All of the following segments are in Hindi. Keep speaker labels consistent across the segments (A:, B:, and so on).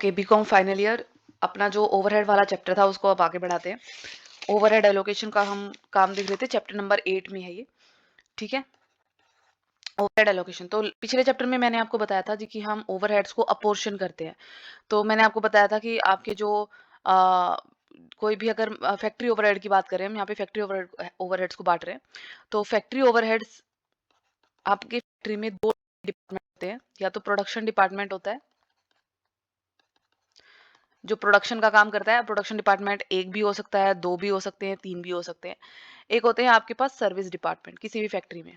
A: ओके, बीकॉम फाइनल ईयर अपना जो ओवरहेड वाला चैप्टर था उसको अब आगे बढ़ाते हैं। ओवरहेड एलोकेशन का हम काम देख रहे थे, चैप्टर नंबर 8 में है ये। ठीक है, ओवरहेड एलोकेशन। तो पिछले चैप्टर में मैंने आपको बताया था जी कि हम ओवरहेड्स को अपोर्शन करते हैं। तो मैंने आपको बताया था कि आपके जो आ, कोई भी अगर फैक्ट्री ओवरहेड की बात करें, हम यहाँ पे फैक्ट्री ओवरहेड्स को बांट रहे हैं। तो फैक्ट्री ओवरहेड्स आपकी फैक्ट्री में दो डिपार्टमेंट होते हैं, या तो प्रोडक्शन डिपार्टमेंट होता है जो प्रोडक्शन का काम करता है। प्रोडक्शन डिपार्टमेंट एक भी हो सकता है, दो भी हो सकते हैं, तीन भी हो सकते हैं। एक होते हैं आपके पास सर्विस डिपार्टमेंट किसी भी फैक्ट्री में।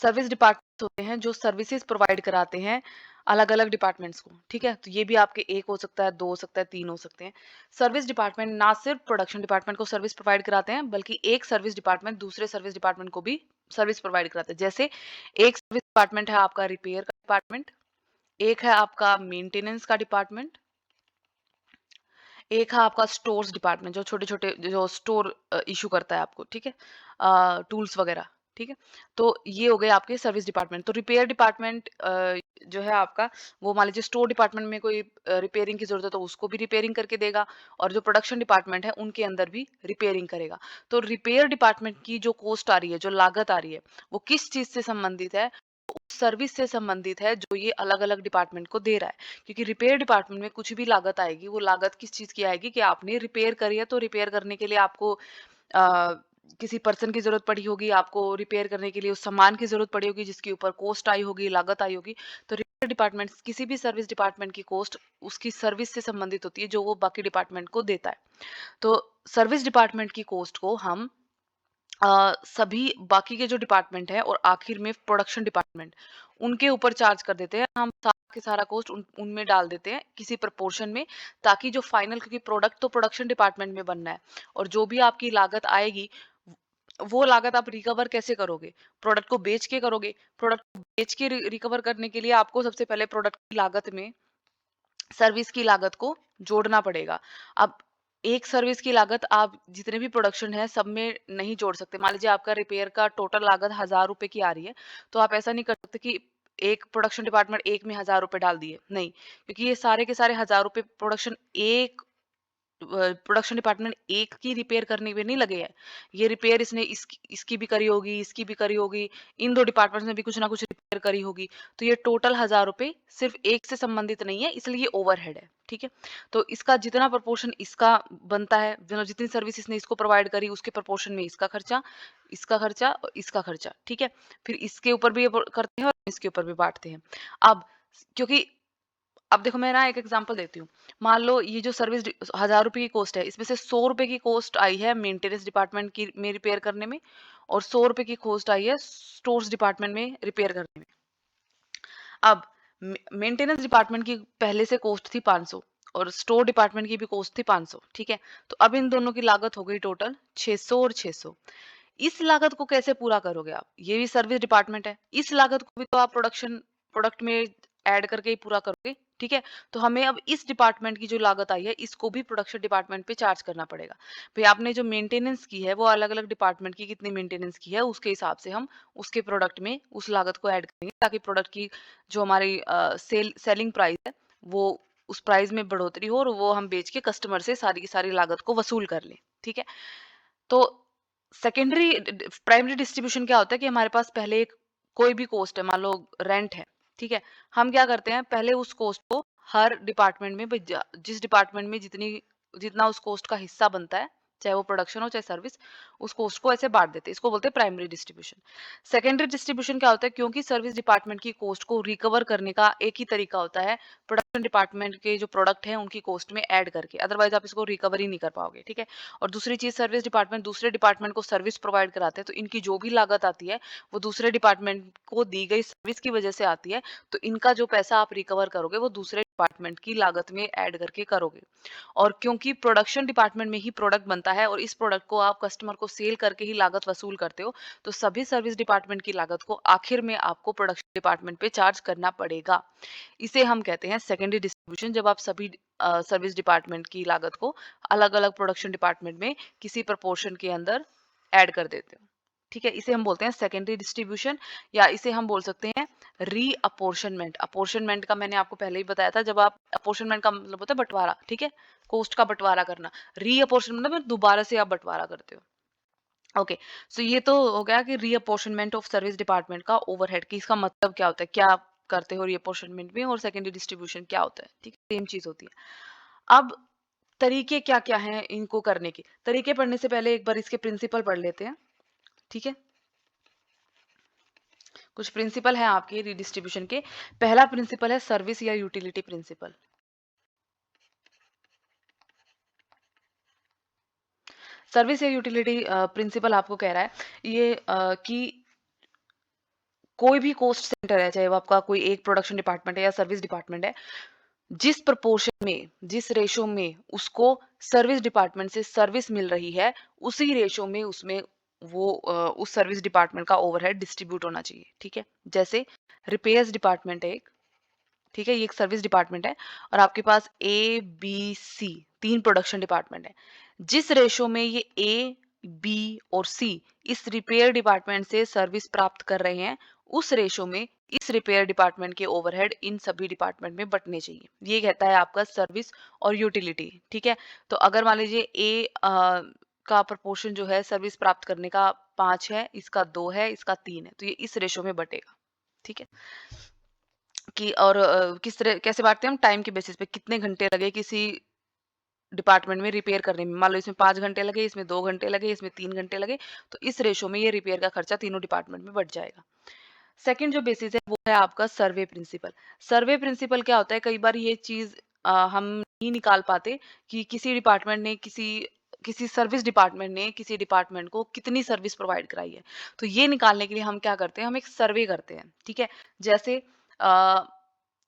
A: सर्विस डिपार्टमेंट होते हैं जो सर्विसेज प्रोवाइड कराते हैं अलग अलग डिपार्टमेंट्स को। ठीक है, तो ये भी आपके एक हो सकता है, दो हो सकता है, तीन हो सकते हैं। सर्विस डिपार्टमेंट ना सिर्फ प्रोडक्शन डिपार्टमेंट को सर्विस प्रोवाइड कराते हैं, बल्कि एक सर्विस डिपार्टमेंट दूसरे सर्विस डिपार्टमेंट को भी सर्विस प्रोवाइड कराते हैं। जैसे एक सर्विस डिपार्टमेंट है आपका रिपेयर का डिपार्टमेंट, एक है आपका मेंटेनेंस का डिपार्टमेंट, एक है आपका स्टोर्स डिपार्टमेंट जो छोटे छोटे जो स्टोर इशू करता है आपको। ठीक है, टूल्स वगैरह। ठीक है, तो ये हो गए आपके सर्विस डिपार्टमेंट। तो रिपेयर डिपार्टमेंट जो है आपका, वो मान लीजिए स्टोर डिपार्टमेंट में कोई रिपेयरिंग की जरूरत है तो उसको भी रिपेयरिंग करके देगा, और जो प्रोडक्शन डिपार्टमेंट है उनके अंदर भी रिपेयरिंग करेगा। तो रिपेयर डिपार्टमेंट की जो कॉस्ट आ रही है, जो लागत आ रही है, वो किस चीज से संबंधित है? सर्विस से संबंधित है जो ये अलग अलग डिपार्टमेंट को दे रहा है। क्योंकि रिपेयर डिपार्टमेंट में कुछ भी लागत आएगी, वो लागत किस चीज की आएगी कि आपने रिपेयर करी है, तो रिपेयर करने के लिए आपको आ, किसी पर्सन की जरूरत पड़ी होगी, आपको रिपेयर करने के लिए उस सामान की जरूरत पड़ी होगी जिसके ऊपर कॉस्ट आई होगी, लागत आई होगी। तो रिपेयर डिपार्टमेंट किसी भी सर्विस डिपार्टमेंट की कॉस्ट उसकी सर्विस से संबंधित होती है जो वो बाकी डिपार्टमेंट को देता है। तो सर्विस डिपार्टमेंट की कॉस्ट को हम सभी बाकी के जो डिपार्टमेंट है और आखिर में प्रोडक्शन डिपार्टमेंट, उनके ऊपर चार्ज कर देते हैं। हम सारा के सारा कॉस्ट उनमें डाल देते हैं किसी प्रपोर्शन में, ताकि जो फाइनल, क्योंकि प्रोडक्ट तो प्रोडक्शन डिपार्टमेंट में बनना है, और जो भी आपकी लागत आएगी वो लागत आप रिकवर कैसे करोगे? प्रोडक्ट को बेच के करोगे। प्रोडक्ट को बेच के रिकवर करने के लिए आपको सबसे पहले प्रोडक्ट की लागत में सर्विस की लागत को जोड़ना पड़ेगा। अब एक सर्विस की लागत आप जितने भी प्रोडक्शन है सब में नहीं जोड़ सकते। मान लीजिए आपका रिपेयर का टोटल लागत 1000 रुपए की आ रही है, तो आप ऐसा नहीं कर सकते कि एक प्रोडक्शन डिपार्टमेंट एक में 1000 रुपए डाल दिए, नहीं। क्योंकि ये सारे के सारे 1000 रुपए प्रोडक्शन एक प्रोडक्शन डिपार्टमेंट एक की रिपेयर करने में नहीं लगे हैं। ये रिपेयर इसने इसकी भी करी होगी, इसकी भी करी होगी, इन दो डिपार्टमेंट्स ने भी कुछ ना कुछ रिपेयर करी होगी। तो ये टोटल 1000 रुपए सिर्फ एक से संबंधित नहीं है, इसलिए ये ओवरहेड है। ठीक है, तो इसका जितना प्रपोर्शन इसका बनता है, जितनी सर्विस इसने इसको प्रोवाइड करी उसके प्रपोर्शन में इसका खर्चा, इसका खर्चा और इसका खर्चा। ठीक है, फिर इसके ऊपर भी ये करते हैं और इसके ऊपर भी बांटते हैं। अब क्योंकि अब देखो, मैं ना एक एग्जांपल देती हूँ। मान लो ये जो सर्विस 1000 रुपए की कॉस्ट है, इसमें से 100 रुपए की कॉस्ट आई है मेंटेनेंस डिपार्टमेंट की में रिपेयर करने में, और 100 रुपए की कॉस्ट आई है स्टोर्स डिपार्टमेंट में रिपेयर करने में। अब मेंटेनेंस डिपार्टमेंट की पहले से कॉस्ट थी 500, और स्टोर डिपार्टमेंट की भी कॉस्ट थी 500। ठीक है, तो अब इन दोनों की लागत हो गई टोटल 600 और 600। इस लागत को कैसे पूरा करोगे आप? ये भी सर्विस डिपार्टमेंट है, इस लागत को भी तो आप प्रोडक्ट में ऐड करके ही पूरा करोगे। ठीक है, तो हमें अब इस डिपार्टमेंट की जो लागत आई है इसको भी प्रोडक्शन डिपार्टमेंट पे चार्ज करना पड़ेगा। भाई आपने जो मेंटेनेंस की है वो अलग अलग डिपार्टमेंट की कितनी मेंटेनेंस की है उसके हिसाब से हम उसके प्रोडक्ट में उस लागत को ऐड करेंगे, ताकि प्रोडक्ट की जो हमारी सेलिंग प्राइस है वो उस प्राइस में बढ़ोतरी हो, और वो हम बेच के कस्टमर से सारी की सारी लागत को वसूल कर लें। ठीक है, तो सेकेंडरी प्राइमरी डिस्ट्रीब्यूशन क्या होता है कि हमारे पास पहले एक कोई भी कॉस्ट है, मान लो रेंट है। ठीक है, हम क्या करते हैं, पहले उस कॉस्ट को हर डिपार्टमेंट में जिस डिपार्टमेंट में जितना उस कॉस्ट का हिस्सा बनता है, चाहे वो प्रोडक्शन हो चाहे सर्विस, उस कॉस्ट को ऐसे बांट देते हैं। इसको बोलते हैं प्राइमरी डिस्ट्रीब्यूशन। सेकेंडरी डिस्ट्रीब्यूशन क्या होता है, क्योंकि सर्विस डिपार्टमेंट की कॉस्ट को रिकवर करने का एक ही तरीका होता है, प्रोडक्शन डिपार्टमेंट के जो प्रोडक्ट है उनकी कॉस्ट में ऐड करके, अदरवाइज आप इसको रिकवर ही नहीं कर पाओगे। ठीक है, और दूसरी चीज, सर्विस डिपार्टमेंट दूसरे डिपार्टमेंट को सर्विस प्रोवाइड कराते हैं, तो इनकी जो भी लागत आती है वो दूसरे डिपार्टमेंट को दी गई सर्विस की वजह से आती है। तो इनका जो पैसा आप रिकवर करोगे वो दूसरे डिपार्टमेंट की लागत में ऐड करके करोगे। और क्योंकि प्रोडक्शन डिपार्टमेंट में ही प्रोडक्ट बनता है और इस प्रोडक्ट को आप कस्टमर को सेल करके ही लागत वसूल करते हो, तो सभी सर्विस डिपार्टमेंट की लागत को आखिर में आपको प्रोडक्शन डिपार्टमेंट पे चार्ज करना पड़ेगा। इसे हम कहते हैं सेकेंडरी डिस्ट्रीब्यूशन, जब आप सभी सर्विस डिपार्टमेंट की लागत को अलग अलग प्रोडक्शन डिपार्टमेंट में किसी प्रपोर्शन के अंदर ऐड कर देते हो। ठीक है, इसे हम बोलते हैं सेकेंडरी डिस्ट्रीब्यूशन, या इसे हम बोल सकते हैं रीअपोर्शनमेंट, अपोर्शनमेंट का मैंने आपको पहले ही बताया था, जब आप अपोर्शनमेंट का मतलब होता है बंटवारा, ठीक है, कोस्ट का बंटवारा करना। रीअपोर्शनमेंट मतलब दोबारा से आप बंटवारा करते हो। ओके, सो ये तो हो गया कि रीअपोर्शनमेंट ऑफ सर्विस डिपार्टमेंट का ओवरहेड, की इसका मतलब क्या होता है, क्या आप करते हो रीअपोर्शनमेंट में, और सेकेंडरी डिस्ट्रीब्यूशन क्या होता है, ठीक है, सेम चीज होती है। अब तरीके क्या क्या हैं इनको करने के, तरीके पढ़ने से पहले एक बार इसके प्रिंसिपल पढ़ लेते हैं, ठीक है। कुछ प्रिंसिपल है आपके रीडिस्ट्रीब्यूशन के। पहला प्रिंसिपल है सर्विस या यूटिलिटी प्रिंसिपल। सर्विस या यूटिलिटी प्रिंसिपल आपको कह रहा है ये कि कोई भी कोस्ट सेंटर है, चाहे वो आपका कोई एक प्रोडक्शन डिपार्टमेंट है या सर्विस डिपार्टमेंट है, जिस प्रपोर्शन में, जिस रेशो में उसको सर्विस डिपार्टमेंट से सर्विस मिल रही है, उसी रेशो में उसमें वो उस सर्विस डिपार्टमेंट का ओवरहेड डिस्ट्रीब्यूट होना चाहिए, ठीक है। जैसे रिपेयर्स डिपार्टमेंट है एक, ठीक है, ये एक सर्विस डिपार्टमेंट है, और आपके पास ए बी सी तीन प्रोडक्शन डिपार्टमेंट है। जिस रेशो में ये ए बी और सी इस रिपेयर डिपार्टमेंट से सर्विस प्राप्त कर रहे हैं, उस रेशो में इस रिपेयर डिपार्टमेंट के ओवरहेड इन सभी डिपार्टमेंट में बंटने चाहिए। ये कहता है आपका सर्विस और यूटिलिटी, ठीक है। तो अगर मान लीजिए ए का प्रपोर्शन जो है सर्विस प्राप्त करने का 5 है, इसका 2 है, इसका 3 है, तो ये इस रेशो में बटेगा, ठीक है। कि और किस तरह कैसे बांटते हैं हम, टाइम के बेसिस पे, कितने घंटे लगे किसी डिपार्टमेंट में रिपेयर करने में। मान लो इसमें 5 घंटे लगे, इसमें 2 घंटे लगे, इसमें 3 घंटे लगे, तो इस रेशो में ये रिपेयर का खर्चा तीनों डिपार्टमेंट में बट जाएगा। सेकंड जो बेसिस है वो है आपका सर्वे प्रिंसिपल। सर्वे प्रिंसिपल क्या होता है, कई बार ये चीज हम नहीं निकाल पाते कि किसी डिपार्टमेंट ने किसी सर्विस डिपार्टमेंट ने किसी डिपार्टमेंट को कितनी सर्विस प्रोवाइड कराई है। तो ये निकालने के लिए हम क्या करते हैं, हम एक सर्वे करते हैं, ठीक है। जैसे अ,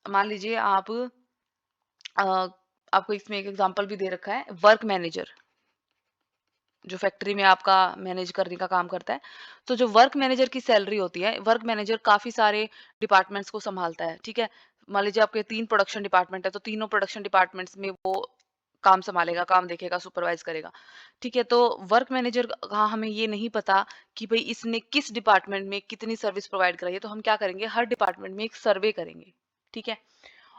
A: मान लीजिए आप अ, आपको इसमें एक एग्जांपल भी दे रखा है, वर्क मैनेजर, जो फैक्ट्री में आपका मैनेज करने का काम करता है। तो जो वर्क मैनेजर की सैलरी होती है, वर्क मैनेजर काफ़ी सारे डिपार्टमेंट्स को सँभालता है, ठीक है? मान लीजिए आपके 3 प्रोडक्शन डिपार्टमेंट है, तो तीनों प्रोडक्शन डिपार्टमेंट्स में वो काम सँभालेगा, काम देखेगा, सुपरवाइज़ करेगा, ठीक है? तो वर्क मैनेजर का हमें ये नहीं पता कि भई इसने किस डिपार्टमेंट में कितनी सर्विस प्रोवाइड कराई है, तो हम क्या करेंगे, हर डिपार्टमेंट में एक सर्वे करेंगे, ठीक है?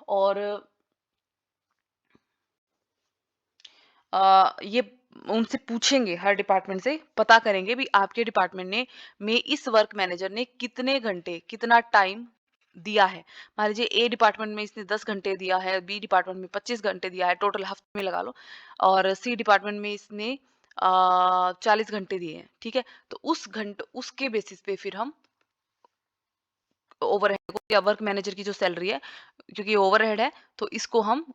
A: और ये उनसे पूछेंगे, हर डिपार्टमेंट से पता करेंगे भी आपके डिपार्टमेंट ने में इस वर्क मैनेजर ने कितने घंटे, कितना टाइम दिया है। मान लीजिए ए डिपार्टमेंट में इसने 10 घंटे दिया है, बी डिपार्टमेंट में 25 घंटे दिया है, टोटल हफ्ते में लगा लो, और सी डिपार्टमेंट में इसने 40 घंटे दिए हैं, ठीक है? तो उसके बेसिस पे फिर हम ओवरहेड को या वर्क मैनेजर की जो सैलरी है, क्योंकि ओवरहेड है, तो इसको हम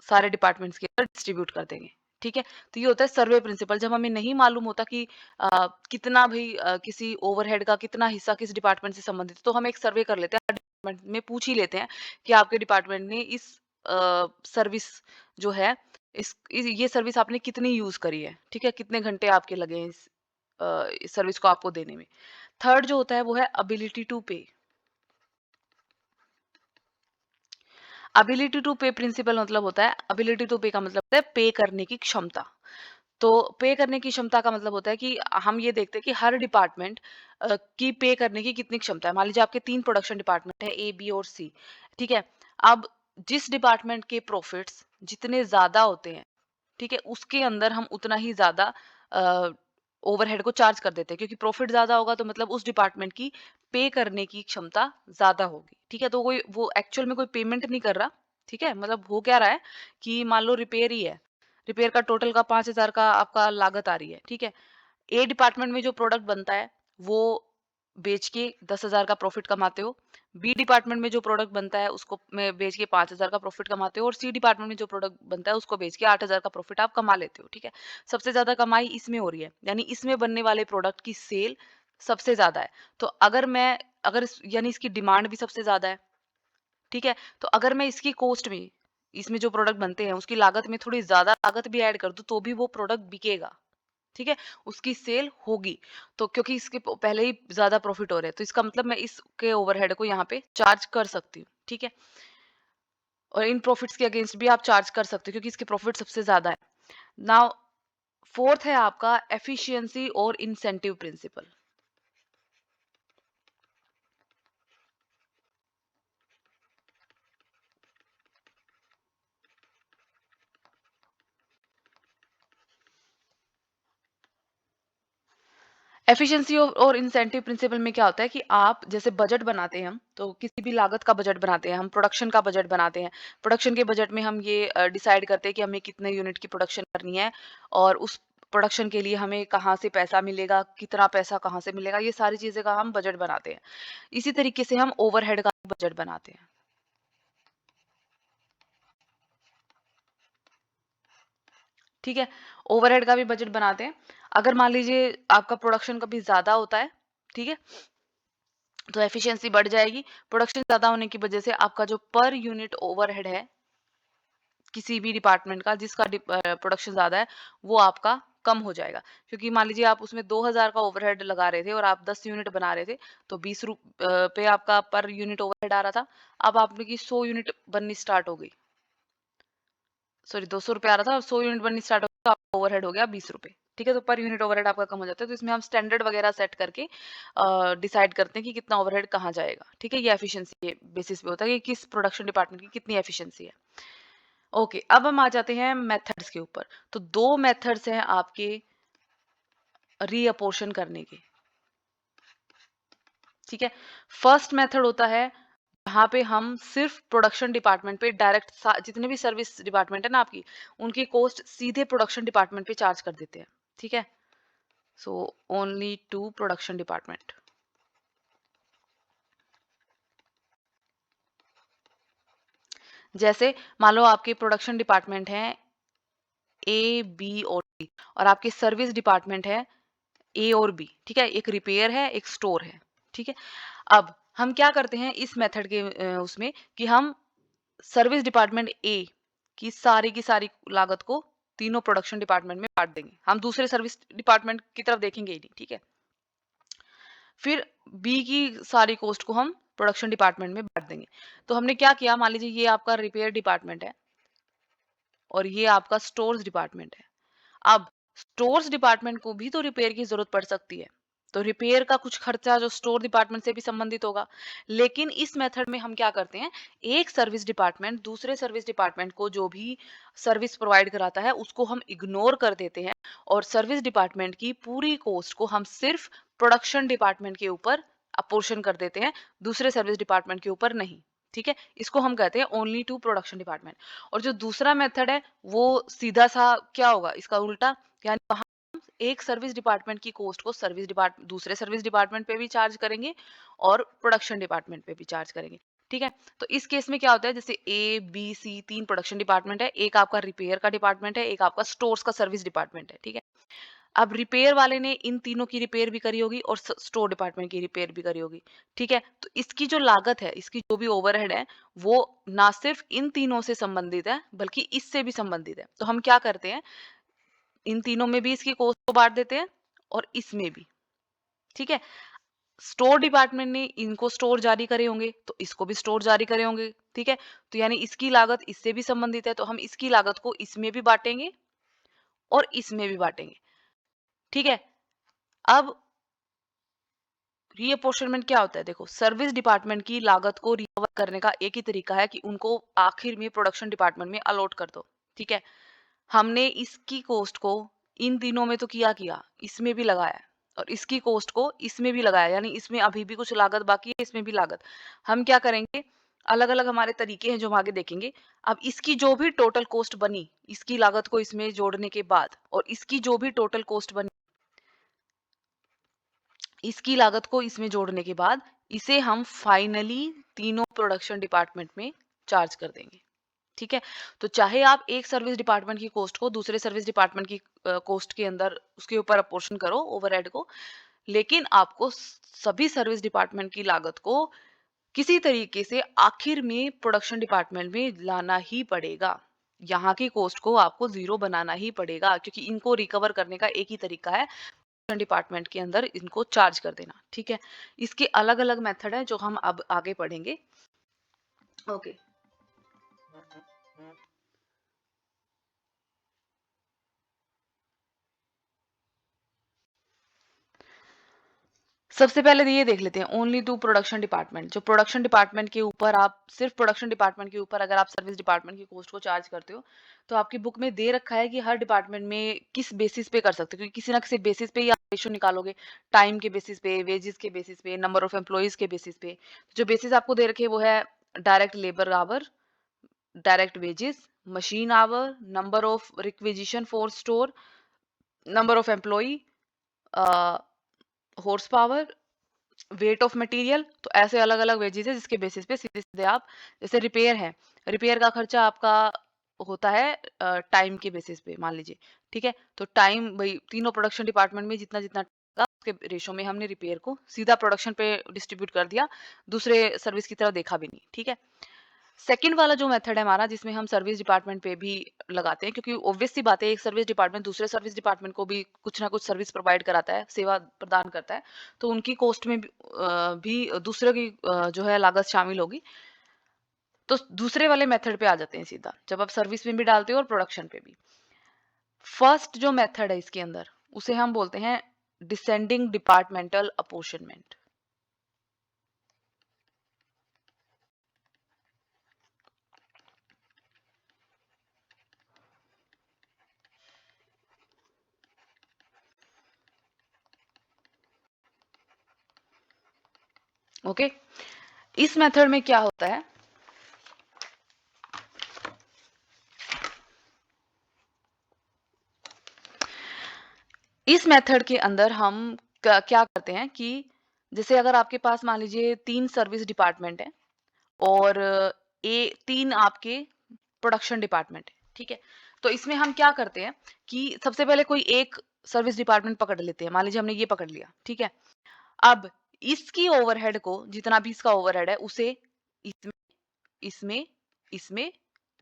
A: सारे डिपार्टमेंट्स के अंदर डिस्ट्रीब्यूट कर देंगे, ठीक है। तो ये होता है सर्वे प्रिंसिपल। जब हमें नहीं मालूम होता कि कितना भी किसी ओवरहेड का कितना हिस्सा किस डिपार्टमेंट से संबंधित है, तो हम एक सर्वे कर लेते हैं, हर डिपार्टमेंट में पूछ ही लेते हैं कि आपके डिपार्टमेंट ने इस सर्विस जो है ये सर्विस आपने कितनी यूज करी है, ठीक है, कितने घंटे आपके लगे हैं इस सर्विस को आपको देने में। थर्ड जो होता है वो है अबिलिटी टू पे। एबिलिटी टू पे प्रिंसिपल मतलब होता है, एबिलिटी टू पे का मतलब होता है पे करने की क्षमता। तो पे करने की क्षमता का मतलब होता है कि हम ये देखते हैं कि हर डिपार्टमेंट की पे करने की कितनी क्षमता है। मान लीजिए आपके 3 प्रोडक्शन डिपार्टमेंट है, ए, बी और सी, ठीक है? अब जिस डिपार्टमेंट के प्रॉफिट्स जितने ज़्यादा होते हैं, ठीक है, उसके अंदर हम उतना ही ज़्यादा ओवरहेड को चार्ज कर देते हैं, क्योंकि प्रॉफिट ज़्यादा होगा तो मतलब उस डिपार्टमेंट की पे करने की क्षमता ज़्यादा होगी, ठीक है? तो कोई वो एक्चुअल में कोई पेमेंट नहीं कर रहा, ठीक है? मतलब हो क्या रहा है कि मान लो रिपेयर ही है, रिपेयर का टोटल का 5,000 का आपका लागत आ रही है, ठीक है? ए डिपार्टमेंट में जो प्रोडक्ट बनता है, वो बेच के 10,000 का प्रॉफिट कमाते हो। बी डिपार्टमेंट में जो प्रोडक्ट बनता है, उसको में बेच के 5,000 का प्रॉफिट कमाते हो, और सी डिपार्टमेंट में जो प्रोडक्ट बनता है, उसको बेच के 8,000 का प्रॉफिट आप कमा लेते हो, ठीक है? सबसे ज़्यादा कमाई इसमें हो रही है, यानी इसमें बनने वाले प्रोडक्ट की सेल सबसे ज़्यादा है। तो अगर यानी इसकी डिमांड भी सबसे ज़्यादा है, ठीक है? तो अगर मैं इसकी कॉस्ट में, इसमें जो प्रोडक्ट बनते हैं, उसकी लागत में थोड़ी ज़्यादा लागत भी ऐड कर दूँ, तो भी वो प्रोडक्ट बिकेगा। ठीक है? उसकी सेल होगी। तो क्योंकि इसके पहले ही ज़्यादा प्रॉफिट हो रहे हैं, तो इसका मतलब मैं इसके ओवरहेड को यहाँ पे चार्ज कर सकती हूँ, ठीक है? और इन प्रॉफिट्स के अगेंस्ट भी आप चार्ज कर सकते हो, क्योंकि इसके प्रॉफिट सबसे ज़्यादा है। नाउ फोर्थ है आपका एफिशिएंसी और इंसेंटिव प्रिंसिपल। एफिशिएंसी और इंसेंटिव प्रिंसिपल में क्या होता है कि आप जैसे बजट बनाते हैं हम, तो किसी भी लागत का बजट बनाते हैं हम, प्रोडक्शन का बजट बनाते हैं। प्रोडक्शन के बजट में हम ये डिसाइड करते हैं कि हमें कितने यूनिट की प्रोडक्शन करनी है और उस प्रोडक्शन के लिए हमें कहाँ से पैसा मिलेगा, कितना पैसा कहाँ से मिलेगा, ये सारी चीज़ें का हम बजट बनाते हैं। इसी तरीके से हम ओवरहेड का बजट बनाते हैं। ठीक है? ओवरहेड का भी बजट बनाते हैं। अगर मान लीजिए आपका प्रोडक्शन कभी ज़्यादा होता है, ठीक है? तो एफिशिएंसी बढ़ जाएगी। प्रोडक्शन ज़्यादा होने की वजह से आपका जो पर यूनिट ओवरहेड है, किसी भी डिपार्टमेंट का जिसका प्रोडक्शन ज़्यादा है, वो आपका कम हो जाएगा। क्योंकि मान लीजिए आप उसमें 2000 का ओवरहेड लगा रहे थे और आप 10 यूनिट बना रहे थे, तो 20 पे आपका पर यूनिट ओवरहेड आ रहा था। अब आपकी 100 यूनिट बननी स्टार्ट हो गई। सॉरी, 200 रुपए आ रहा था और 100 यूनिट बननी स्टार्ट हो गई, तो आपका ओवरहेड हो गया 20 रुपए। ठीक है? तो पर यूनिट ओवरहेड आपका कम हो जाता है। तो इसमें हम स्टैंडर्ड वगैरह सेट करके डिसाइड करते हैं कि कितना ओवरहेड कहाँ जाएगा। ठीक है? ये एफिशिएंसी के बेसिस पे होता है कि किस प्रोडक्शन डिपार्टमेंट की कितनी एफिशिएंसी है। ओके, अब हम आ जाते हैं मेथड्स के ऊपर। तो 2 मेथड्स हैं आपके रीअपोर्शन करने के। ठीक है? फर्स्ट मेथड होता है जहाँ पे हम सिर्फ प्रोडक्शन डिपार्टमेंट पे डायरेक्ट जितने भी सर्विस डिपार्टमेंट है ना आपकी, उनकी कॉस्ट सीधे प्रोडक्शन डिपार्टमेंट पे चार्ज कर देते हैं। ठीक है? So only to production department. जैसे मान लो आपके प्रोडक्शन डिपार्टमेंट है ए, बी और सी, और आपके सर्विस डिपार्टमेंट है ए और बी। ठीक है? एक रिपेयर है, एक स्टोर है। ठीक है? अब हम क्या करते हैं इस मेथड के उसमें कि हम सर्विस डिपार्टमेंट ए की सारी लागत को तीनों प्रोडक्शन डिपार्टमेंट में बांट देंगे। हम दूसरे सर्विस डिपार्टमेंट की तरफ देखेंगे ही नहीं। ठीक है? फिर बी की सारी कॉस्ट को हम प्रोडक्शन डिपार्टमेंट में बांट देंगे। तो हमने क्या किया, मान लीजिए ये आपका रिपेयर डिपार्टमेंट है और ये आपका स्टोर्स डिपार्टमेंट है। अब स्टोर्स डिपार्टमेंट को भी तो रिपेयर की जरूरत पड़ सकती है, तो रिपेयर का कुछ खर्चा जो स्टोर डिपार्टमेंट से भी संबंधित होगा। लेकिन इस मेथड में हम क्या करते हैं, एक सर्विस डिपार्टमेंट दूसरे सर्विस डिपार्टमेंट को जो भी सर्विस प्रोवाइड कराता है उसको हम इग्नोर कर देते हैं और सर्विस डिपार्टमेंट की पूरी कॉस्ट को हम सिर्फ प्रोडक्शन डिपार्टमेंट के ऊपर अपोर्शन कर देते हैं, दूसरे सर्विस डिपार्टमेंट के ऊपर नहीं। ठीक है? इसको हम कहते हैं ओनली टू प्रोडक्शन डिपार्टमेंट। और जो दूसरा मेथड है वो सीधा सा क्या होगा, इसका उल्टा, यानी वहाँ एक सर्विस डिपार्टमेंट की कॉस्ट को दूसरे सर्विस डिपार्टमेंट पे भी चार्ज करेंगे और प्रोडक्शन डिपार्टमेंट पे भी चार्ज करेंगे। ठीक है? तो इस केस में क्या होता है, जैसे ए, बी, सी 3 प्रोडक्शन डिपार्टमेंट है, एक आपका रिपेयर का डिपार्टमेंट है, एक आपका स्टोर्स का सर्विस डिपार्टमेंट है। ठीक है? अब रिपेयर वाले ने इन तीनों की रिपेयर भी करी होगी और स्टोर डिपार्टमेंट की रिपेयर भी करी होगी। ठीक है? तो इसकी जो लागत है, इसकी जो भी ओवरहेड है, वो ना सिर्फ इन तीनों से संबंधित है बल्कि इससे भी संबंधित है। तो हम क्या करते हैं, इन तीनों में भी इसकी कॉस्ट को बांट देते हैं और इसमें भी। ठीक है? स्टोर डिपार्टमेंट ने इनको स्टोर जारी करे होंगे तो इसको भी स्टोर जारी करे होंगे। ठीक है? तो यानी इसकी लागत इससे भी संबंधित है, तो हम इसकी लागत को इसमें भी बांटेंगे और इसमें भी बांटेंगे। ठीक है? अब रीअपोर्शनमेंट क्या होता है, देखो सर्विस डिपार्टमेंट की लागत को रिकवर करने का एक ही तरीका है कि उनको आखिर में प्रोडक्शन डिपार्टमेंट में अलॉट कर दो। ठीक है? हमने इसकी कॉस्ट को इन तीनों में तो किया किया, इसमें भी लगाया है और इसकी कॉस्ट को इसमें भी लगाया, यानी इसमें अभी भी कुछ लागत बाकी है, इसमें भी लागत। हम क्या करेंगे, अलग अलग हमारे तरीके हैं जो हम आगे देखेंगे। अब इसकी जो भी टोटल कॉस्ट बनी, इसकी लागत को इसमें जोड़ने के बाद, और इसकी जो भी टोटल कॉस्ट बनी, इसकी लागत को इसमें जोड़ने के बाद, इसे हम फाइनली तीनों प्रोडक्शन डिपार्टमेंट में चार्ज कर देंगे। ठीक है? तो चाहे आप एक सर्विस डिपार्टमेंट की कॉस्ट को दूसरे सर्विस डिपार्टमेंट की कॉस्ट के अंदर उसके ऊपर अपोर्शन करो ओवरहेड को, लेकिन आपको सभी सर्विस डिपार्टमेंट की लागत को किसी तरीके से आखिर में प्रोडक्शन डिपार्टमेंट में लाना ही पड़ेगा। यहाँ की कॉस्ट को आपको जीरो बनाना ही पड़ेगा, क्योंकि इनको रिकवर करने का एक ही तरीका है, डिपार्टमेंट के अंदर इनको चार्ज कर देना। ठीक है? इसके अलग अलग मेथड है जो हम अब आगे पढ़ेंगे। ओके, सबसे पहले तो ये देख लेते हैं ओनली टू प्रोडक्शन डिपार्टमेंट। जो प्रोडक्शन डिपार्टमेंट के ऊपर आप सिर्फ प्रोडक्शन डिपार्टमेंट के ऊपर अगर आप सर्विस डिपार्टमेंट की कॉस्ट को चार्ज करते हो, तो आपकी बुक में दे रखा है कि हर डिपार्टमेंट में किस बेसिस पे कर सकते हो, क्योंकि किसी ना किसी बेसिस पे ही आप रेशो निकालोगे। टाइम के बेसिस पे, वेजेस के बेसिस पे, नंबर ऑफ एम्प्लॉइज के बेसिस पे। जो बेसिस आपको दे रखे हैं वो है direct labour our, direct wages, machine our, number of requisition for store, number of employee, horse power, weight of material. तो ऐसे अलग अलग वेजेस है जिसके बेसिस पे सीधे सीधे आप, जैसे रिपेयर है, रिपेयर का खर्चा आपका होता है टाइम के बेसिस पे, मान लीजिए। ठीक है, तो टाइम भाई तीनों प्रोडक्शन डिपार्टमेंट में जितना जितना का उसके रेशो में हमने रिपेयर को सीधा प्रोडक्शन पे डिस्ट्रीब्यूट कर दिया, दूसरे सर्विस की तरफ देखा भी नहीं। ठीक है, सेकंड वाला जो मेथड है हमारा, जिसमें हम सर्विस डिपार्टमेंट पे भी लगाते हैं, क्योंकि ऑब्वियस सी बात है एक सर्विस डिपार्टमेंट दूसरे सर्विस डिपार्टमेंट को भी कुछ ना कुछ सर्विस प्रोवाइड कराता है, सेवा प्रदान करता है। तो उनकी कॉस्ट में भी दूसरे की जो है लागत शामिल होगी। तो दूसरे वाले मेथड पे आ जाते हैं सीधा, जब आप सर्विस में भी डालते हो और प्रोडक्शन पे भी। फर्स्ट जो मेथड है इसके अंदर, उसे हम बोलते हैं डिसेंडिंग डिपार्टमेंटल अपोर्शनमेंट। ओके, इस मेथड में क्या होता है, इस मेथड के अंदर हम क्या करते हैं कि जैसे अगर आपके पास मान लीजिए 3 सर्विस डिपार्टमेंट है और ए 3 आपके प्रोडक्शन डिपार्टमेंट है, ठीक है? तो इसमें हम क्या करते हैं कि सबसे पहले कोई एक सर्विस डिपार्टमेंट पकड़ लेते हैं। मान लीजिए हमने ये पकड़ लिया, ठीक है? अब इसकी ओवरहेड को, जितना भी इसका ओवरहेड है, उसे इसमें, इसमें, इसमें,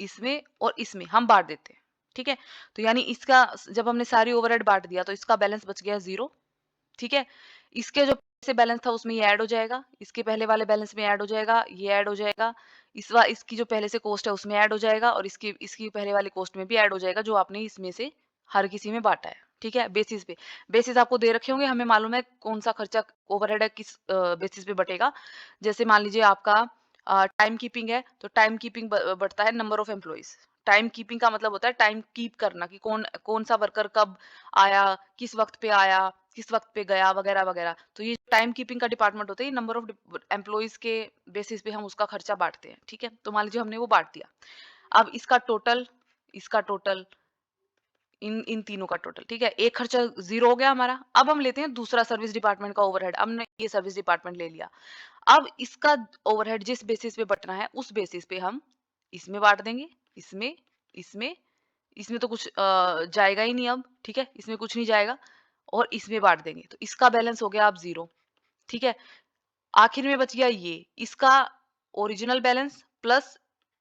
A: इसमें और इसमें हम बाँट देते हैं, ठीक है? तो यानी इसका जब हमने सारी ओवरहेड बाँट दिया तो इसका बैलेंस बच गया 0, ठीक है? इसके जो से बैलेंस था उसमें ये ऐड हो जाएगा, इसके पहले वाले बैलेंस में ऐड हो जाएगा, ये ऐड हो जाएगा, इसकी जो पहले से कॉस्ट है उसमें ऐड हो जाएगा और इसकी इसकी पहले वाली कॉस्ट में भी ऐड हो जाएगा जो आपने इसमें से हर किसी में बाँटा है, ठीक है? बेसिस पे। बेसिस आपको दे रखे होंगे, हमें मालूम है कौन-सा खर्चा ओवरहेड है किस बेसिस पे बटेगा। जैसे मान लीजिए आपका टाइम कीपिंग है, तो टाइम कीपिंग बढ़ता है number of employees. Time keeping का मतलब होता है टाइम कीप करना, कि कौन-सा वर्कर कब आया, किस वक़्त पे आया, किस वक़्त पे गया, वगैरह-वगैरह। तो ये टाइम कीपिंग का डिपार्टमेंट होता है, ये नंबर ऑफ एम्प्लॉइज़ के बेसिस पे हम उसका खर्चा बाँटते हैं, ठीक है? तो मान लीजिए हमने वो बाँट दिया। अब इसका टोटल, इन इन तीनों का टोटल, ठीक है? एक खर्चा 0 हो गया हमारा। अब हम लेते हैं दूसरा सर्विस डिपार्टमेंट का ओवरहेड। हमने ये सर्विस डिपार्टमेंट ले लिया। अब इसका ओवरहेड जिस बेसिस पे बँटना है, उस बेसिस पे हम इसमें बाँट देंगे, इसमें, इसमें, इसमें तो कुछ जाएगा ही नहीं अब, ठीक है? इसमें कुछ नहीं जाएगा और इसमें बाँट देंगे। तो इसका बैलेंस हो गया अब 0, ठीक है? आखिर में बच गया ये, इसका ओरिजिनल बैलेंस प्लस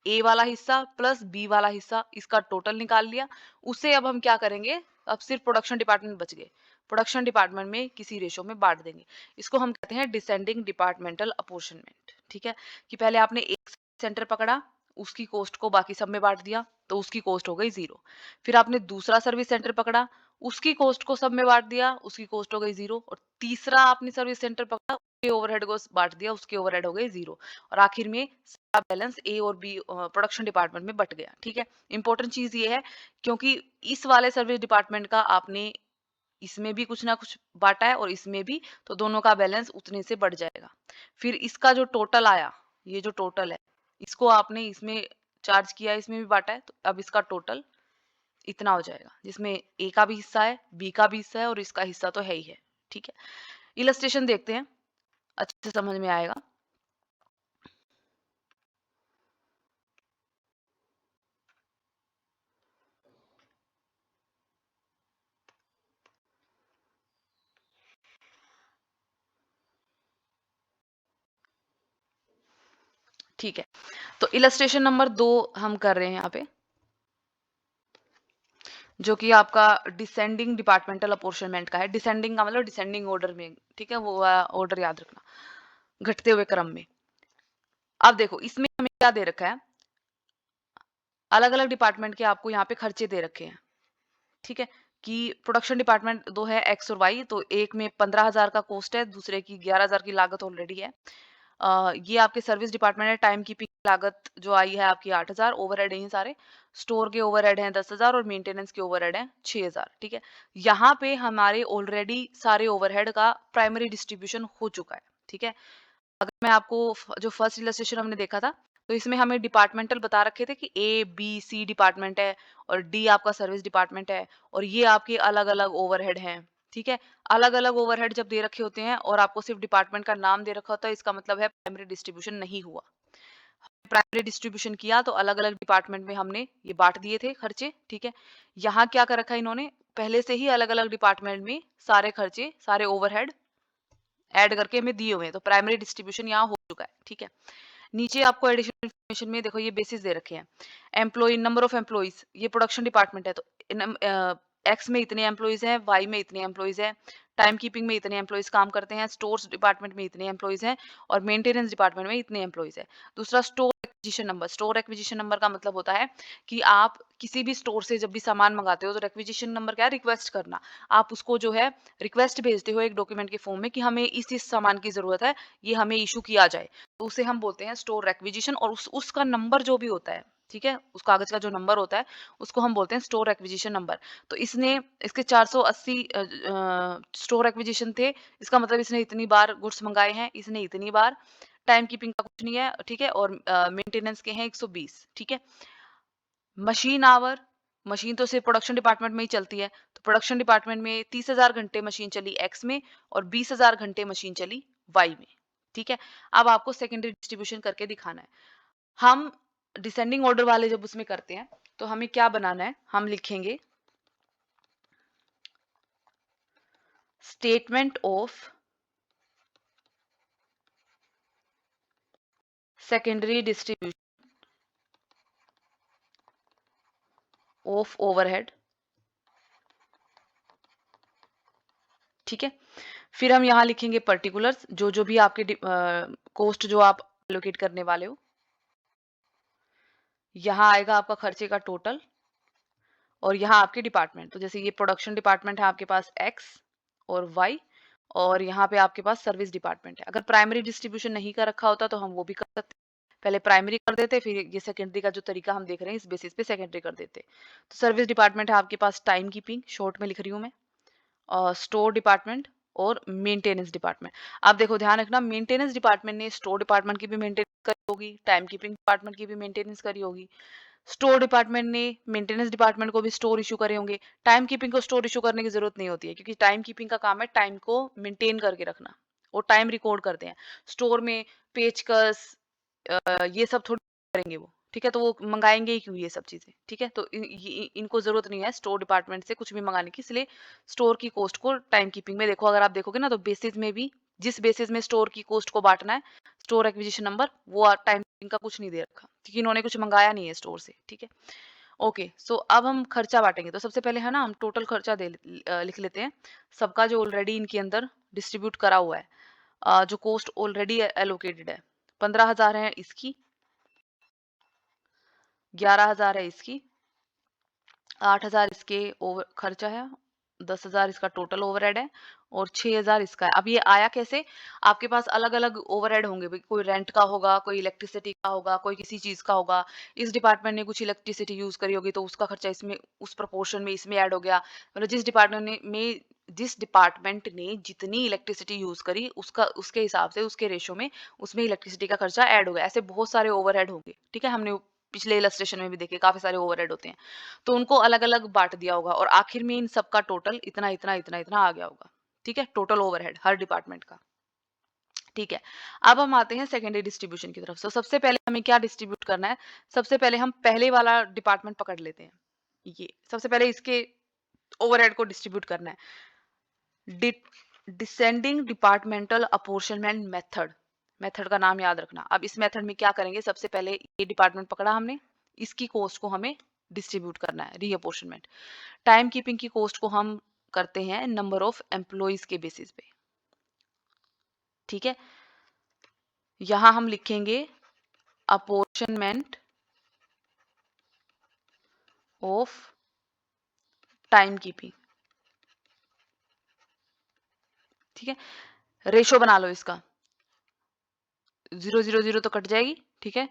A: ए वाला हिस्सा प्लस बी वाला हिस्सा, इसका टोटल निकाल लिया। उसे अब हम क्या करेंगे, अब सिर्फ प्रोडक्शन डिपार्टमेंट बच गए। प्रोडक्शन डिपार्टमेंट में किसी रेशो में बाँट देंगे। इसको हम कहते हैं डिसेंडिंग डिपार्टमेंटल अपॉर्शनमेंट, ठीक है? कि पहले आपने एक सेंटर पकड़ा, उसकी कॉस्ट को बाकी सब में बाँट दिया, तो उसकी कॉस्ट हो गई 0। फिर आपने दूसरा सर्विस सेंटर पकड़ा, उसकी कॉस्ट को सब में बाँट दिया, उसकी कॉस्ट हो गई 0 और तीसरा आपने सर्विस सेंटर पकड़ा, उसके ओवरहेड को बाँट दिया, उसके ओवरहेड हो गए 0 और आखिर में सारा बैलेंस ए और बी प्रोडक्शन डिपार्टमेंट में बँट गया, ठीक है? इम्पोर्टेंट चीज़ ये है, क्योंकि इस वाले सर्विस डिपार्टमेंट का आपने इसमें भी कुछ ना कुछ बाँटा है और इसमें भी, तो दोनों का बैलेंस उतने से बढ़ जाएगा। फिर इसका जो टोटल आया, ये जो टोटल है, इसको आपने इसमें चार्ज किया है, इसमें भी बाँटा है, तो अब इसका टोटल इतना हो जाएगा, जिसमें ए का भी हिस्सा है, बी का भी हिस्सा है और इसका हिस्सा तो है ही है, ठीक है? इलस्ट्रेशन देखते हैं, अच्छे से समझ में आएगा। ठीक है, तो इलस्ट्रेशन नंबर 2 हम कर रहे हैं यहाँ पे, जो कि आपका डिसेंडिंग डिपार्टमेंटल अपॉर्शनमेंट का है। डिसेंडिंग का मतलब डिसेंडिंग ऑर्डर में, ठीक है? वो ऑर्डर याद रखना, घटते हुए क्रम में। अब देखो इसमें हमें क्या दे रखा है, अलग-अलग डिपार्टमेंट के आपको यहाँ पे खर्चे दे रखे हैं, ठीक है? कि प्रोडक्शन डिपार्टमेंट दो है एक्स और वाई, तो एक में 15,000 का कॉस्ट है, दूसरे की 11,000 की लागत ऑलरेडी है। ये आपके सर्विस डिपार्टमेंट है, टाइम कीपिंग लागत जो आई है आपकी 8,000, ओवरहेड है ये सारे, स्टोर के ओवरहेड हैं 10,000 और मेंटेनेंस के ओवरहेड हैं 6,000, ठीक है। यहाँ पे हमारे ऑलरेडी सारे ओवरहेड का प्राइमरी डिस्ट्रीब्यूशन हो चुका है, ठीक है। अगर मैं आपको जो फर्स्ट इलस्ट्रेशन हमने देखा था, तो इसमें हमें डिपार्टमेंटल बता रखे थे कि ए बी सी डिपार्टमेंट है और डी आपका सर्विस डिपार्टमेंट है और ये आपके अलग अलग ओवरहेड हैं, ठीक है। अलग अलग ओवरहेड जब दे रखे होते हैं और आपको सिर्फ डिपार्टमेंट का नाम दे रखा होता है, इसका मतलब है प्राइमरी डिस्ट्रीब्यूशन नहीं हुआ। प्राइमरी डिस्ट्रीब्यूशन किया तो अलग अलग डिपार्टमेंट में हमने ये बांट दिए थे खर्चे, ठीक है। यहाँ क्या कर रखा है इन्होंने, पहले से ही अलग अलग डिपार्टमेंट में सारे खर्चे, सारे ओवरहेड ऐड करके हमें दिए हुए हैं, तो प्राइमरी डिस्ट्रीब्यूशन यहाँ हो चुका है, ठीक है। नीचे आपको एडिशनल इन्फॉर्मेशन में देखो ये बेसिस दे रखे हैं। एम्प्लॉय, नंबर ऑफ एम्प्लॉइज, ये प्रोडक्शन डिपार्टमेंट है, तो एक्स में इतने एम्प्लॉइज हैं, वाई में इतने एम्प्लॉइज हैं, टाइम कीपिंग में इतने एम्प्लॉइज काम करते हैं, स्टोर्स डिपार्टमेंट में इतने एम्प्लॉइज हैं और मेंटेनेंस डिपार्टमेंट में इतने एम्प्लॉइज हैं। दूसरा store acquisition number, store acquisition number का मतलब होता है कि आप किसी भी स्टोर से जब भी सामान मंगाते हो तो रिक्विजिशन नंबर क्या है, रिक्वेस्ट करना। आप उसको जो है रिक्वेस्ट भेजते हो एक डॉक्यूमेंट के फॉर्म में कि हमें इस सामान की जरूरत है, ये हमें इशू किया जाए, तो उसे हम बोलते हैं स्टोर रिक्विजिशन। और उसका नंबर जो भी होता है, ठीक है, उस कागज का जो नंबर होता है उसको हम बोलते हैं स्टोर एक्विजिशन नंबर। तो इसने इसके 480 स्टोर एक्विजिशन थे, इसका मतलब इसने इतनी बार गुड्स मंगाए हैं, इसने इतनी बार, टाइम कीपिंग का कुछ नहीं है, ठीक है। और मेंटेनेंस के हैं 120, ठीक है। मशीन आवर, मशीन तो सिर्फ प्रोडक्शन डिपार्टमेंट में ही चलती है, तो प्रोडक्शन डिपार्टमेंट में 30,000 घंटे मशीन चली एक्स में और 20,000 घंटे मशीन चली वाई में, ठीक है। अब आपको सेकेंडरी डिस्ट्रीब्यूशन करके दिखाना है। हम डिसेंडिंग ऑर्डर वाले जब उसमें करते हैं तो हमें क्या बनाना है, हम लिखेंगे statement of secondary distribution of overhead, ठीक है। फिर हम यहाँ लिखेंगे पर्टिकुलर्स, जो जो भी आपके कॉस्ट जो आप एलोकेट करने वाले हो। यहाँ आएगा आपका खर्चे का टोटल और यहाँ आपके डिपार्टमेंट, तो जैसे ये प्रोडक्शन डिपार्टमेंट है आपके पास एक्स और वाई, और यहाँ पे आपके पास सर्विस डिपार्टमेंट है। अगर प्राइमरी डिस्ट्रीब्यूशन नहीं कर रखा होता तो हम वो भी कर सकते, पहले प्राइमरी कर देते, फिर ये सेकेंडरी का जो तरीका हम देख रहे हैं इस बेसिस पे सेकेंडरी कर देते। तो सर्विस डिपार्टमेंट है आपके पास टाइम कीपिंग, शॉर्ट में लिख रही हूँ मैं, स्टोर डिपार्टमेंट और मेंटेनेंस डिपार्टमेंट। आप देखो ध्यान रखना, मेंटेनेंस डिपार्टमेंट ने स्टोर डिपार्टमेंट की भी मेंटेनेंस करी होगी, टाइम कीपिंग डिपार्टमेंट की भी मेंटेनेंस करी होगी, स्टोर डिपार्टमेंट ने मेंटेनेंस डिपार्टमेंट को भी स्टोर इशू करे होंगे। टाइम कीपिंग को स्टोर इशू करने की जरूरत नहीं होती है, क्योंकि टाइम कीपिंग का काम है टाइम को मेंटेन करके रखना, वो टाइम रिकॉर्ड करते हैं। स्टोर में पेचकस ये सब थोड़ी करेंगे वो, ठीक है, तो वो मंगाएंगे ही क्यों ये सब चीजें, ठीक है। तो इनको जरूरत नहीं है स्टोर डिपार्टमेंट से कुछ भी मंगाने की, इसलिए स्टोर की कॉस्ट को टाइम कीपिंग में देखो, अगर आप देखोगे ना तो बेसिस में भी, जिस बेसिस में स्टोर की कॉस्ट को बांटना है, स्टोर एक्विजिशन नंबर, वो टाइम कीपिंग का कुछ नहीं दे रखा, क्योंकि इन्होंने कुछ मंगाया नहीं है स्टोर से, ठीक है। ओके, सो अब हम खर्चा बांटेंगे, तो सबसे पहले है ना हम टोटल खर्चा लिख लेते हैं, सबका जो ऑलरेडी इनके अंदर डिस्ट्रीब्यूट करा हुआ है, जो कॉस्ट ऑलरेडी एलोकेटेड है। 15,000 है इसकी, 11,000 है इसकी, 8,000 इसके ओवर खर्चा है, 10,000 इसका टोटल ओवरहेड है और 6,000 इसका है। अब ये आया कैसे? आपके पास अलग-अलग ओवरहेड होंगे, भाई कोई रेंट का होगा, कोई इलेक्ट्रिसिटी का होगा, कोई किसी चीज़ का होगा। इस डिपार्टमेंट ने कुछ इलेक्ट्रिसिटी यूज़ करी होगी तो उसका खर्चा इसमें उस प्रोपोर्शन में इसमें ऐड हो गया। मतलब जिस डिपार्टमेंट ने जितनी इलेक्ट्रिसिटी यूज़ करी उसका उसके हिसाब से उसके रेशो में उसमें इलेक्ट्रिसिटी का खर्चा ऐड हो गया। ऐसे बहुत सारे ओवरहेड होंगे, ठीक है? हमने पिछले इलस्ट्रेशन में भी देखे काफ़ी सारे ओवरहेड होते हैं। तो उनको अलग-अलग बाँट दिया होगा और आखिर में इन सबका टोटल इतना, इतना, इतना, इतना आ गया होगा। ठीक है? टोटल ओवरहेड हर डिपार्टमेंट का। ठीक है। अब हम आते हैं सेकेंडरी डिस्ट्रीब्यूशन की तरफ। तो सबसे पहले हमें क्या डिस्ट्रीब्यूट करना है? सबसे पहले हम पहले वाला डिपार्टमेंट पकड़ लेते हैं। ये सबसे पहले इसके ओवरहेड को डिस्ट्रीब्यूट करना है। डि descending departmental apportionment method, method का नाम याद रखना। अब इस मेथड में क्या करेंगे, सबसे पहले ये डिपार्टमेंट पकड़ा हमने, इसकी कॉस्ट को हमें डिस्ट्रीब्यूट करना है, रीअपॉर्शनमेंट। टाइम कीपिंग की कॉस्ट को हम करते हैं नंबर ऑफ एम्प्लॉइज के बेसिस पे, ठीक है। यहां हम लिखेंगे अपॉर्शनमेंट ऑफ टाइम कीपिंग, ठीक है? रेशो बना लो इसका। 0, 0, 0 तो कट जाएगी, ठीक है?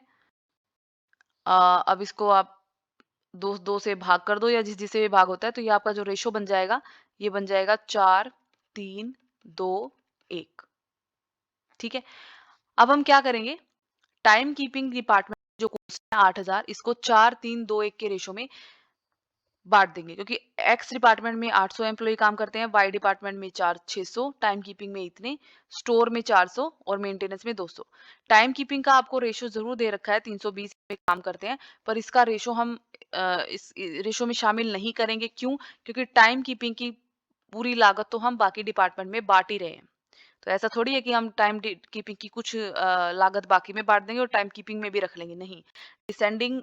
A: अब इसको आप 2 से भाग कर दो या जिसे भी भाग होता है, तो ये आपका जो रेशो बन जाएगा, ये बन जाएगा 4, 3, 2, 1, ठीक है? अब हम क्या करेंगे, टाइम कीपिंग डिपार्टमेंट जो कॉस्ट है 8000, इसको 4, 3, 2, 1 के रेशो में बाँट देंगे, क्योंकि एक्स डिपार्टमेंट में 800 एम्प्लॉयी काम करते हैं, वाई डिपार्टमेंट में 600, टाइम कीपिंग में इतने, स्टोर में 400 और मेंटेनेंस में 200। टाइम कीपिंग का आपको रेशो ज़रूर दे रखा है, 320 में काम करते हैं, पर इसका रेशो हम इस रेशो में शामिल नहीं करेंगे, क्यों? क्योंकि टाइम कीपिंग की पूरी लागत तो हम बाकी डिपार्टमेंट में बाँट ही रहे हैं। तो ऐसा थोड़ी है कि हम टाइम कीपिंग की कुछ लागत बाकी में बांट देंगे और टाइम कीपिंग में भी रख लेंगे, नहीं। डिसेंडिंग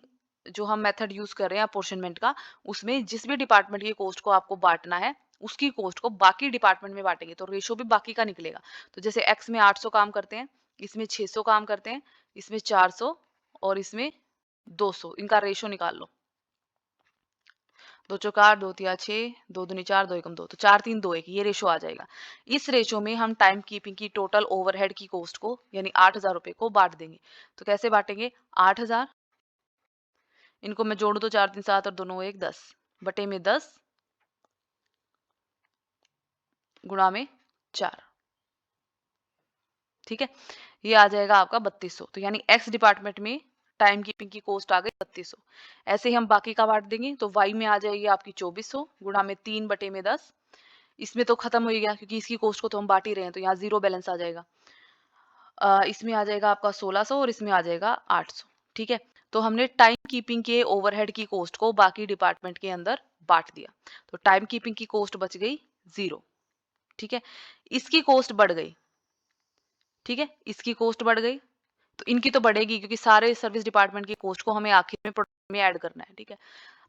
A: जो हम मेथड यूज कर रहे हैं अपोर्शनमेंट का, उसमें जिस भी डिपार्टमेंट की कॉस्ट को आपको बांटना है, उसकी कॉस्ट को बाकी डिपार्टमेंट में बांटेंगे, तो रेशो भी बाकी का निकलेगा। तो जैसे एक्स में 800 काम करते हैं, इसमें 600 काम करते हैं, इसमें 400 और इसमें 200, इनका रेशो निकाल लो। 2 चौक 8, 2 तिया 6, 2 दूनी 4, 2 एकम 2, तो 4 3 2 1 ये रेशो आ जाएगा। इस रेशो में हम टाइम कीपिंग की टोटल ओवरहेड की कॉस्ट को यानी 8000 रुपए को बांट देंगे। तो कैसे बांटेंगे? 8000, इनको मैं जोड़ दो, 4 3 7 और दोनों 1 10 बटे में 10 गुणा में 4, ठीक है? ये आ जाएगा आपका 3200। तो यानी एक्स डिपार्टमेंट में टाइम कीपिंग की कॉस्ट आ गई 3200। ऐसे ही हम बाकी का बांट देंगे, तो वाई में आ जाएगी आपकी 2400 गुणा में 3 बटे में 10। इसमें तो खत्म हो ही गया, क्योंकि इसकी कॉस्ट को तो हम बांट ही रहे हैं, तो यहाँ जीरो बैलेंस आ जाएगा। इसमें आ जाएगा आपका 1600 और इसमें आ जाएगा 800, ठीक है? तो हमने टाइम कीपिंग के ओवरहेड की कॉस्ट को बाकी डिपार्टमेंट के अंदर बांट दिया, तो टाइम कीपिंग की कॉस्ट बच गई 0, ठीक है? इसकी कॉस्ट बढ़ गई, ठीक है? इसकी कॉस्ट बढ़ गई, तो इनकी तो बढ़ेगी, क्योंकि सारे सर्विस डिपार्टमेंट की कॉस्ट को हमें आखिर में प्रोडक्ट में ऐड करना है, ठीक है?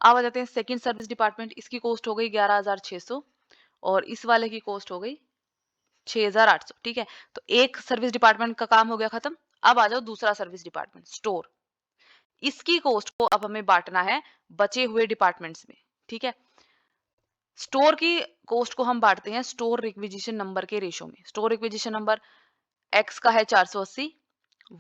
A: अब आ जाते हैं सेकंड सर्विस डिपार्टमेंट, इसकी कॉस्ट हो गई 11600 और इस वाले की कॉस्ट हो गई 6800, ठीक है? तो एक सर्विस डिपार्टमेंट का काम हो गया खत्म। अब आ जाओ दूसरा सर्विस डिपार्टमेंट, स्टोर। इसकी कॉस्ट को अब हमें बांटना है बचे हुए डिपार्टमेंट्स में, ठीक है? स्टोर की कॉस्ट को हम बांटते हैं स्टोर रिक्विजिशन नंबर के रेशो में। स्टोर रिक्विजिशन नंबर एक्स का है 480,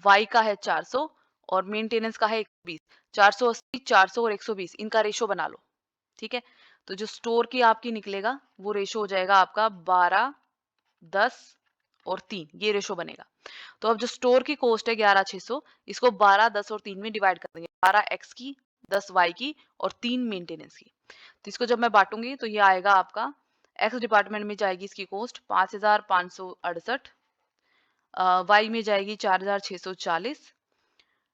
A: वाई का है 400 और मेंटेनेंस का है 120। 480, 400 और 120 इनका रेशो बना लो, ठीक है? तो जो स्टोर की आपकी निकलेगा वो रेशो हो जाएगा आपका 12, 10 और 3, ये रेशो बनेगा। तो अब जो स्टोर की कॉस्ट है 11600, इसको 12, 10 और 3 में डिवाइड कर देंगे। 12 एक्स की, 10 वाई की और 3 मेंटेनेंस की। तो इसको जब मैं बांटूंगी तो ये आएगा आपका, एक्स डिपार्टमेंट में जाएगी इसकी कॉस्ट 5568, वाई में जाएगी 4640,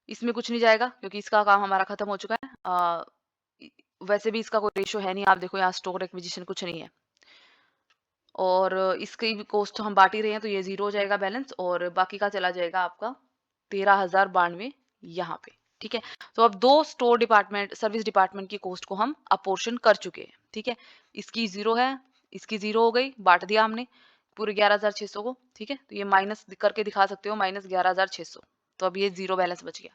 A: इसमें कुछ नहीं जाएगा क्योंकि इसका काम हमारा खत्म हो चुका है। वैसे भी इसका कोई रेशो है नहीं, आप देखो यहाँ स्टोर एक्विजिशन कुछ नहीं है, और इसकी भी कॉस्ट तो हम बांट ही रहे हैं, तो ये 0 हो जाएगा बैलेंस, और बाकी का चला जाएगा आपका 13092 यहाँ पे, ठीक है? तो अब दो स्टोर डिपार्टमेंट सर्विस डिपार्टमेंट की कॉस्ट को हम अपोर्शन कर चुके हैं, ठीक है? इसकी 0 है, इसकी 0 हो गई, बांट दिया हमने पूरे 11600 को, ठीक है? तो ये माइनस करके दिखा सकते हो, माइनस 11600, तो अब ये 0 बैलेंस बच गया।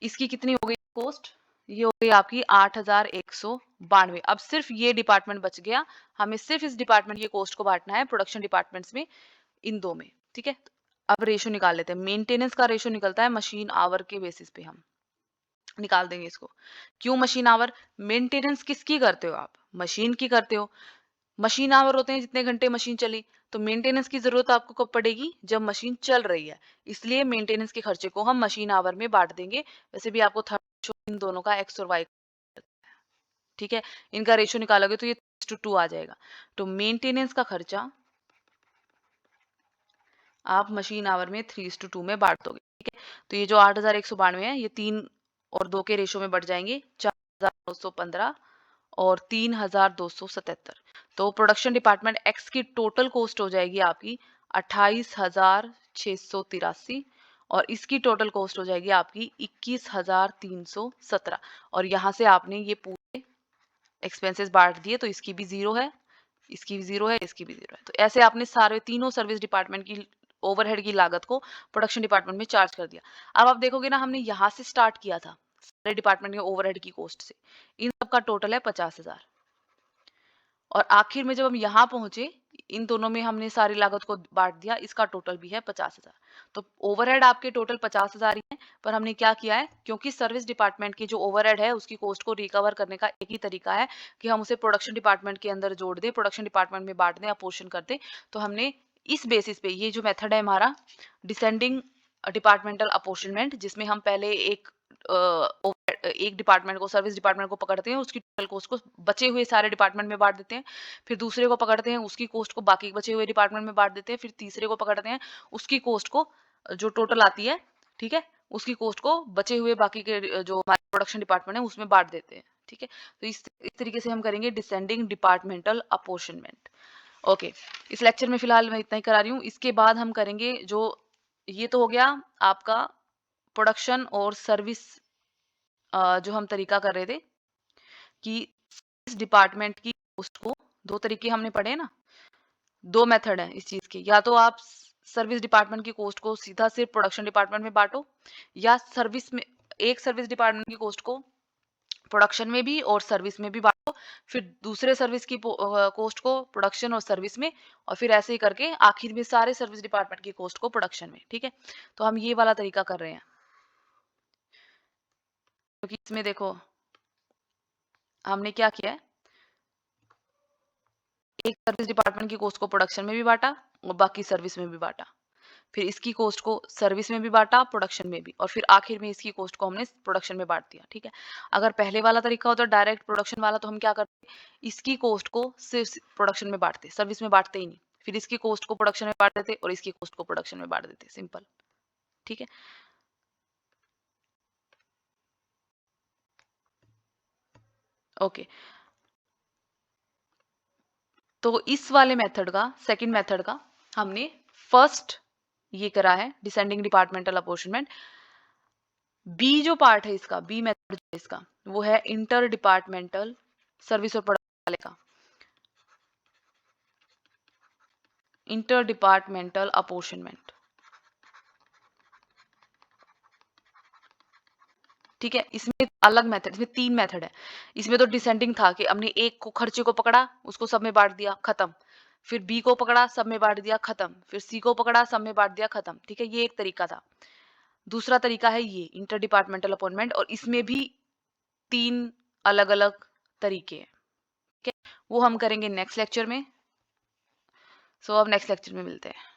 A: इसकी कितनी हो गई कॉस्ट? ये हो गई आपकी 8192। अब सिर्फ ये डिपार्टमेंट बच गया, हमें सिर्फ इस डिपार्टमेंट की कॉस्ट को बांटना है प्रोडक्शन डिपार्टमेंट्स में, इन दो में, ठीक है? अब रेशो निकाल लेते हैं। मेंटेनेंस का रेशो निकलता है मशीन आवर के बेसिस पे, हम निकाल देंगे इसको। क्यों मशीन आवर? मेंटेनेंस किसकी करते हो आप? मशीन की करते हो। मशीन आवर होते हैं जितने घंटे मशीन चली, तो मेंटेनेंस की जरूरत आपको कब पड़ेगी? जब मशीन चल रही है। इसलिए मेंटेनेंस के खर्चे को हम मशीन आवर में बांट देंगे। वैसे भी आपको थर्ड इन दोनों का एक्स और वाई, ठीक है? इनका रेशो निकालोगे तो ये 3:2 आ जाएगा। तो मेंटेनेंस का खर्चा आप मशीन आवर में 3:2 में बांट दोगे, ठीक है? तो ये जो 8192 है, ये 3 और 2 के रेशो में बढ़ जाएंगे, 4915 और 3277। तो प्रोडक्शन डिपार्टमेंट एक्स की टोटल कॉस्ट हो जाएगी आपकी 28683 और इसकी टोटल कॉस्ट हो जाएगी आपकी 21317। और यहाँ से आपने ये पूरे एक्सपेंसेस बांट दिए, तो इसकी भी 0 है, इसकी भी 0 है, इसकी भी 0 है। तो ऐसे आपने सारे तीनों सर्विस डिपार्टमेंट की ओवरहेड की लागत को प्रोडक्शन डिपार्टमेंट में चार्ज कर दिया। अब आप देखोगे ना, हमने यहाँ से स्टार्ट किया था सारे डिपार्टमेंट के ओवरहेड की कॉस्ट से, इन सब का टोटल है 50,000, और आखिर में जब हम यहाँ पहुंचे, इन दोनों में हमने सारी लागत को बाँट दिया, इसका टोटल भी है 50,000। तो ओवरहेड आपके टोटल 50,000 ही हैं, पर हमने क्या किया है, क्योंकि सर्विस डिपार्टमेंट की जो ओवरहेड है, उसकी कॉस्ट को रिकवर करने का एक ही तरीका है कि हम उसे प्रोडक्शन डिपार्टमेंट के अंदर जोड़ दें, प्रोडक्शन डिपार्टमेंट में बाँट दें, अपोर्शन कर दें। तो हमने इस बेसिस पे ये जो मेथड है हमारा डिसेंडिंग डिपार्टमेंटल अपोर्शनमेंट, जिसमें हम पहले एक डिपार्टमेंट को, सर्विस डिपार्टमेंट को पकड़ते हैं, उसकी टोटल कॉस्ट को बचे हुए सारे डिपार्टमेंट में बाँट देते हैं। फिर दूसरे को पकड़ते हैं, उसकी कॉस्ट को बाकी बचे हुए डिपार्टमेंट में बाँट देते हैं। फिर तीसरे को पकड़ते हैं, उसकी कॉस्ट को जो टोटल आती है, ठीक है? उसकी कॉस्ट को बचे हुए बाकी के जो हमारे प्रोडक्शन डिपार्टमेंट है, उसमें बाँट देते हैं, ठीक है? तो इस तरीके से हम करेंगे डिसेंडिंग डिपार्टमेंटल अपॉर्शनमेंट। ओके, इस लेक्चर में फिलहाल मैं इतना ही करा रही हूँ। इसके बाद हम करेंगे जो, ये तो हो गया आपका प्रोडक्शन और सर्विस, जो हम तरीका कर रहे थे कि इस डिपार्टमेंट की कॉस्ट को, 2 तरीके हमने पढ़े ना, 2 मेथड हैं इस चीज़ के। या तो आप सर्विस डिपार्टमेंट की कॉस्ट को सीधा सिर्फ प्रोडक्शन डिपार्टमेंट में बाँटो, या सर्विस में एक सर्विस डिपार्टमेंट की कॉस्ट को प्रोडक्शन में भी और सर्विस में भी बाँटो, फिर दूसरे सर्विस की कॉस्ट को प्रोडक्शन और सर्विस में, और फिर ऐसे ही करके आखिर में सारे सर्विस डिपार्टमेंट की कॉस्ट को प्रोडक्शन में, ठीक है? तो हम ये वाला तरीका कर रहे हैं। क्योंकि इसमें देखो, हमने क्या किया है, एक सर्विस डिपार्टमेंट की कॉस्ट को प्रोडक्शन में भी बाँटा और बाकी सर्विस में भी बाँटा। फिर इसकी कॉस्ट को सर्विस में भी बाँटा, प्रोडक्शन में भी, और फिर आखिर में इसकी कॉस्ट को हमने प्रोडक्शन में बाँट दिया, ठीक है? अगर पहले वाला तरीका होता डायरेक्ट प्रोडक्शन वाला, तो हम क्या करते, इसकी कॉस्ट को सिर्फ प्रोडक्शन में बाँटते, सर्विस में बाँटते ही नहीं। फिर इसकी कॉस्ट को प्रोडक्शन में बाँट देते और इसकी कॉस्ट को प्रोडक्शन में बाँट देते, सिंपल, ठीक है? ओके, तो इस वाले मेथड का, सेकंड मेथड का हमने फर्स्ट ये करा है, डिसेंडिंग डिपार्टमेंटल अपॉर्शनमेंट। बी जो पार्ट है इसका, बी मेथड जो है इसका, वो है इंटर डिपार्टमेंटल सर्विस और प्रोडक्ट वाले का, इंटर डिपार्टमेंटल अपॉर्शनमेंट, ठीक है? इसमें अलग मेथड, इसमें 3 मेथड है। इसमें तो डिसेंडिंग था कि हमने एक को खर्चे को पकड़ा, उसको सब में बाँट दिया, खत्म। फिर बी को पकड़ा, सब में बाँट दिया, खत्म। फिर सी को पकड़ा, सब में बाँट दिया, खत्म, ठीक है? ये एक तरीका था। दूसरा तरीका है ये इंटर डिपार्टमेंटल अपॉइंटमेंट, और इसमें भी 3 अलग-अलग तरीके हैं, ठीक है? वो हम करेंगे नेक्स्ट लेक्चर में। सो अब नेक्स्ट लेक्चर में मिलते हैं।